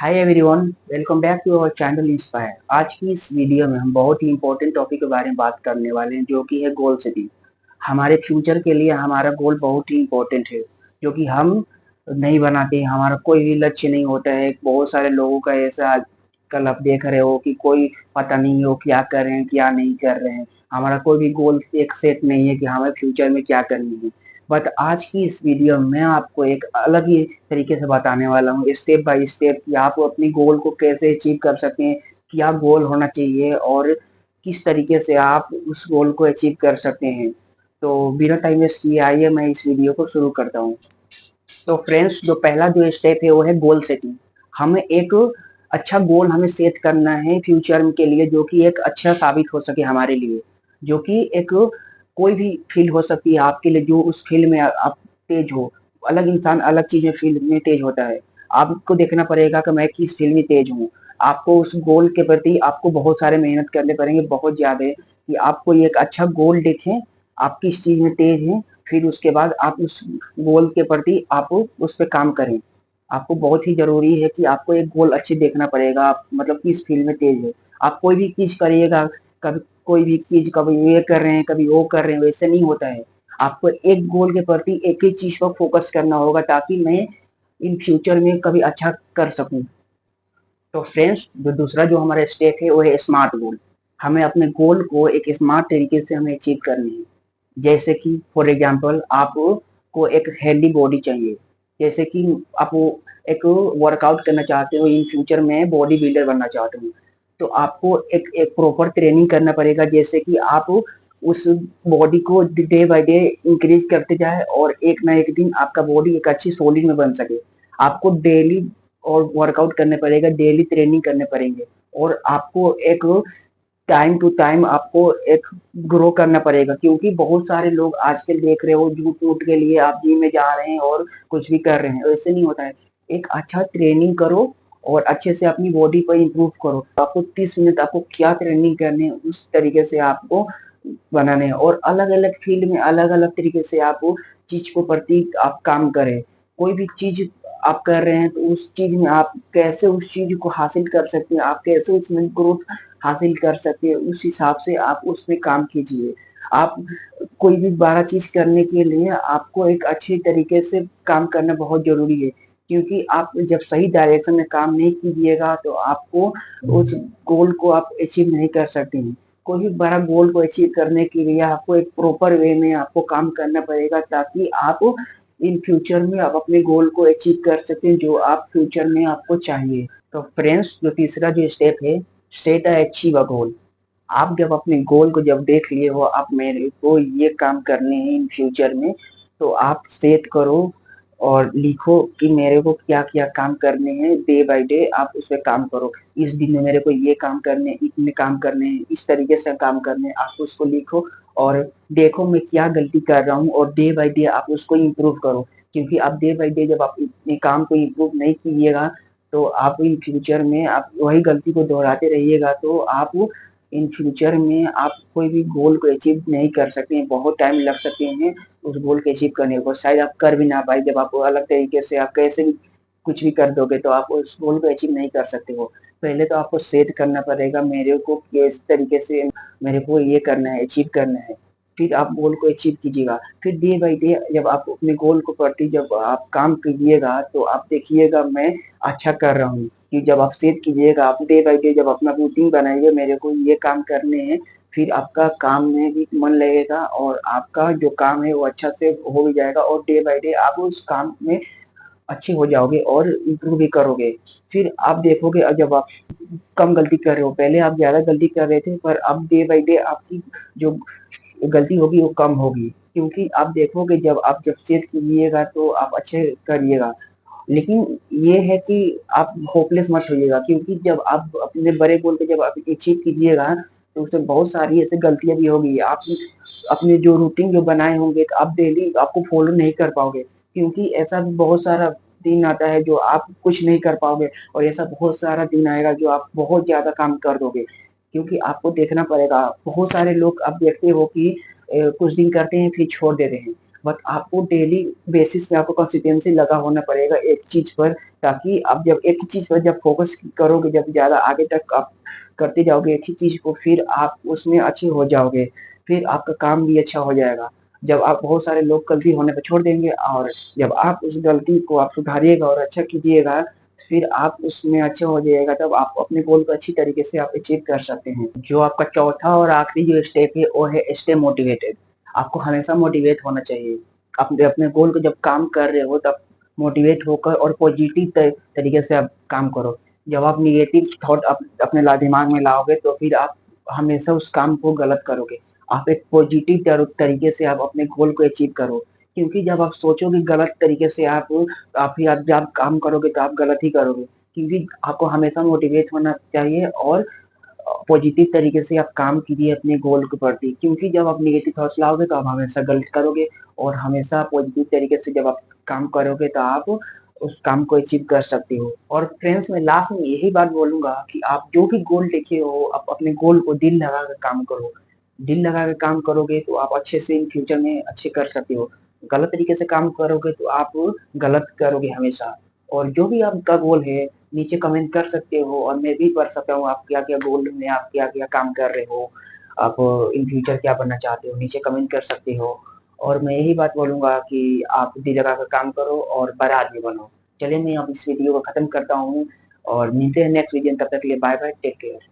Hi everyone, welcome back to our channel Inspire. आज की इस वीडियो में हम बहुत ही इंपॉर्टेंट टॉपिक के बारे में बात करने वाले हैं, जो कि है गोल सेटिंग। हमारे फ्यूचर के लिए हमारा गोल बहुत ही इंपॉर्टेंट है, जो कि हम नहीं बनाते हैं। हमारा कोई भी लक्ष्य नहीं होता है। बहुत सारे लोगों का ऐसा आजकल आप देख रहे हो कि कोई पता नहीं हो क्या कर रहे हैं क्या नहीं कर रहे हैं। हमारा कोई भी गोल एक सेट नहीं है कि हमें फ्यूचर में क्या करनी है। बट आज की इस वीडियो में मैं आपको एक अलग ही तरीके से बताने वाला हूँ, स्टेप बाय स्टेप, कि आप अपनी गोल को कैसे अचीव कर सकते हैं, क्या गोल होना चाहिए और किस तरीके से आप उस गोल को अचीव कर सकते हैं। तो बिना टाइम वेस्ट किए आइए मैं इस वीडियो को शुरू करता हूँ। तो फ्रेंड्स, जो पहला जो स्टेप है वो है गोल सेटिंग। हमें एक अच्छा गोल हमें सेट करना है फ्यूचर के लिए, जो कि एक अच्छा साबित हो सके हमारे लिए, जो कि एक कोई भी फील्ड हो सकती है आपके लिए, जो उस फील्ड में आप तेज हो। अलग इंसान अलग चीज में फील्ड में तेज होता है। आपको देखना पड़ेगा कि मैं किस फील्ड में तेज हूँ। आपको उस गोल के प्रति आपको बहुत सारे मेहनत करने पड़ेंगे, बहुत ज्यादा, कि आपको एक अच्छा गोल देखें। आप किस चीज में तेज हैं, फिर उसके बाद आप उस गोल के प्रति आप उस पर काम करें। आपको बहुत ही जरूरी है कि आपको एक गोल अच्छे देखना पड़ेगा, आप मतलब किस फील्ड में तेज है। आप कोई भी चीज करिएगा, कभी कोई भी चीज कभी ये कर रहे हैं कभी वो कर रहे हैं, वैसे नहीं होता है। आपको एक गोल के प्रति एक ही चीज पर फोकस करना होगा, ताकि मैं इन फ्यूचर में कभी अच्छा कर सकूं। तो फ्रेंड्स, जो दूसरा जो हमारा स्टेप है वो है स्मार्ट गोल। हमें अपने गोल को एक स्मार्ट तरीके से हमें अचीव करनी है। जैसे कि फॉर एग्जांपल आपको एक हेल्दी बॉडी चाहिए। जैसे कि आप एक वर्कआउट करना चाहते हो, इन फ्यूचर में बॉडी बिल्डर बनना चाहते हो, तो आपको एक एक प्रॉपर ट्रेनिंग करना पड़ेगा। जैसे कि आप उस बॉडी को डे बाय डे इंक्रीज करते जाए, और एक ना एक दिन आपका बॉडी एक अच्छी सॉलिड में बन सके। आपको डेली और वर्कआउट करने पड़ेगा, डेली ट्रेनिंग करने पड़ेंगे, और आपको एक टाइम टू टाइम आपको एक ग्रो करना पड़ेगा। क्योंकि बहुत सारे लोग आजकल देख रहे हो, झूठ मूठ के लिए आप जिम में जा रहे हैं और कुछ भी कर रहे हैं, वैसे नहीं होता है। एक अच्छा ट्रेनिंग करो और अच्छे से अपनी बॉडी पर इम्प्रूव करो। आपको 30 मिनट आपको क्या ट्रेनिंग करनी है, उस तरीके से आपको बनाने हैं, और अलग अलग फील्ड में अलग अलग तरीके से आप चीज को प्रति आप काम करें। कोई भी चीज आप कर रहे हैं तो उस चीज में आप कैसे उस चीज को हासिल कर सकते हैं, आप कैसे उसमें ग्रोथ हासिल कर सकते हैं, उस हिसाब से आप उसमें काम कीजिए। आप कोई भी बड़ा चीज करने के लिए आपको एक अच्छी तरीके से काम करना बहुत जरूरी है। क्योंकि आप जब सही डायरेक्शन में काम नहीं कीजिएगा तो आपको उस गोल को आप अचीव नहीं कर सकते हैं। कोई भी बड़ा गोल को अचीव करने के लिए आपको एक प्रॉपर वे में आपको काम करना पड़ेगा, ताकि आप इन फ्यूचर में आप अपने गोल को अचीव कर सकते हैं, जो आप फ्यूचर में आपको चाहिए। तो फ्रेंड्स, जो तीसरा जो स्टेप है, सेट अचीव अ गोल। आप जब अपने गोल को जब देख लिए हो, आप मेरे को ये काम करने हैं इन फ्यूचर में, तो आप सेट करो और लिखो कि मेरे को क्या क्या काम करने हैं। डे बाय डे आप उस पर काम करो। इस दिन में मेरे को ये काम करने हैं, इतने काम करने हैं, इस तरीके से काम करने हैं, आप उसको लिखो। और देखो मैं क्या गलती कर रहा हूँ, और डे बाय डे आप उसको इम्प्रूव करो। क्योंकि आप डे बाय डे जब आप अपने काम को इम्प्रूव नहीं कीजिएगा, तो आप इन फ्यूचर में आप वही गलती को दोहराते रहिएगा, तो आप इन फ्यूचर में आप कोई भी गोल को अचीव नहीं कर सकते हैं। बहुत टाइम लग सकते हैं उस गोल को अचीव करने को, शायद आप कर भी ना पाए। जब आप अलग तरीके से आप कैसे भी कुछ भी कर दोगे, तो आप उस गोल को अचीव नहीं कर सकते हो। पहले तो आपको सेट करना पड़ेगा, मेरे को किस तरीके से मेरे को ये करना है, अचीव करना है। फिर आप गोल को अचीव कीजिएगा। फिर डे बाय डे जब आप अपने गोल को प्रति जब आप काम कीजिएगा, तो आप देखिएगा मैं अच्छा कर रहा हूँ। कि जब आप सेट कीजिएगा, आप डे बाय डे जब अपना रूटीन बनाइए, मेरे को ये काम करने हैं, फिर आपका काम में भी मन लगेगा, और आपका जो काम है वो अच्छा से हो भी जाएगा, और डे बाय डे आप उस काम में अच्छे हो जाओगे और इम्प्रूव भी करोगे। फिर आप देखोगे, जब आप कम गलती कर रहे हो, पहले आप ज्यादा गलती कर रहे थे, पर अब डे बाय डे आपकी जो गलती होगी वो कम होगी। क्योंकि आप देखोगे जब सेट कीजिएगा तो आप अच्छे करिएगा। लेकिन ये है कि आप होपलेस मत होइएगा, क्योंकि जब आप अपने बड़े गोल को जब आप अचीव कीजिएगा, तो उसमें बहुत सारी ऐसी गलतियां भी होगी। आप अपने जो रूटीन जो बनाए होंगे, तो आप डेली आपको फॉलो नहीं कर पाओगे। क्योंकि ऐसा भी बहुत सारा दिन आता है जो आप कुछ नहीं कर पाओगे, और ऐसा बहुत सारा दिन आएगा जो आप बहुत ज्यादा काम कर दोगे। क्योंकि आपको देखना पड़ेगा, बहुत सारे लोग आप देखते हो कि कुछ दिन करते हैं फिर छोड़ देते हैं। बट आपको डेली बेसिस पे आपको कंसिस्टेंसी लगा होना पड़ेगा एक चीज पर, ताकि आप जब एक ही चीज पर जब फोकस करोगे, जब ज्यादा आगे तक आप करते जाओगे एक ही चीज को, फिर आप उसमें अच्छे हो जाओगे, फिर आपका काम भी अच्छा हो जाएगा। जब आप बहुत सारे लोग गलती होने पर छोड़ देंगे, और जब आप उस गलती को आप सुधारिएगा और अच्छा कीजिएगा, फिर आप उसमें अच्छा हो जाएगा, तब आप अपने गोल को अच्छी तरीके से आप अचीव कर सकते हैं। जो आपका चौथा और आखिरी जो स्टेप है वो है स्टे मोटिवेटेड। आपको हमेशा मोटिवेट होना चाहिए। आप जब अपने गोल को जब काम कर रहे हो तब मोटिवेट होकर और पॉजिटिव तरीके से आप काम करो। जब आप निगेटिव थॉट अपने दिमाग में लाओगे तो फिर आप हमेशा उस काम को गलत करोगे। आप एक पॉजिटिव तरीके से आप अपने गोल को अचीव करो, क्योंकि जब आप सोचोगे गलत तरीके से आप ही आप जब काम करोगे तो आप गलत ही करोगे। क्योंकि आपको हमेशा मोटिवेट होना चाहिए और पॉजिटिव तरीके से आप काम कीजिए अपने गोल के प्रति, क्योंकि जब आप नेगेटिव थॉट्स लाओगे तो आप हमेशा गलत करोगे, और हमेशा पॉजिटिव तरीके से जब आप काम करोगे तो आप उस काम को अचीव कर सकते हो। और फ्रेंड्स मैं लास्ट में यही बात बोलूंगा कि आप जो भी गोल देखे हो, आप अपने गोल को दिल लगा कर काम करो। दिल लगा कर काम करोगे तो आप अच्छे से इन फ्यूचर में अच्छे कर सकते हो। गलत तरीके से काम करोगे तो आप गलत करोगे हमेशा। और जो भी आपका गोल है नीचे कमेंट कर सकते हो, और मैं भी पढ़ सकता हूँ आप क्या क्या गोल में आप क्या क्या काम कर रहे हो, आप इन फ्यूचर क्या बनना चाहते हो, नीचे कमेंट कर सकते हो। और मैं यही बात बोलूंगा कि आप दिल लगा कर काम करो और बड़ा आदमी बनो। चलिए मैं अब इस वीडियो को खत्म करता हूँ, और मिलते हैं नेक्स्ट वीडियो। तब तक के लिए बाय बाय, टेक केयर।